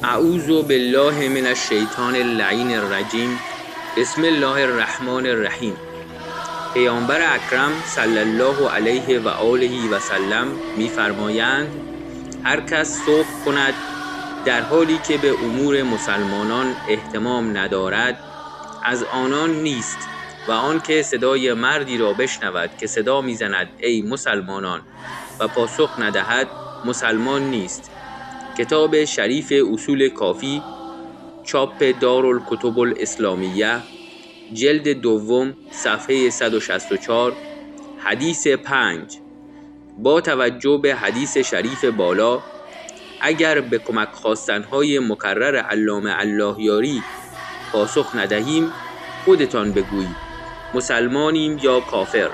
اعوذ بالله من الشیطان اللعین الرجیم. بسم الله الرحمن الرحیم. پیامبر اکرم صلی الله علیه و آله و سلم می‌فرمایند هر کس صبح کند در حالی که به امور مسلمانان اهتمام ندارد از آنان نیست و آن که صدای مردی را بشنود که صدا می‌زند ای مسلمانان و پاسخ ندهد مسلمان نیست. کتاب شریف اصول کافی، چاپ دارالکتب الاسلامیه، جلد دوم، صفحه 164، حدیث 5. با توجه به حدیث شریف بالا، اگر به کمک خواستنهای مکرر علامه اللهیاری پاسخ ندهیم خودتان بگویید مسلمانیم یا کافر.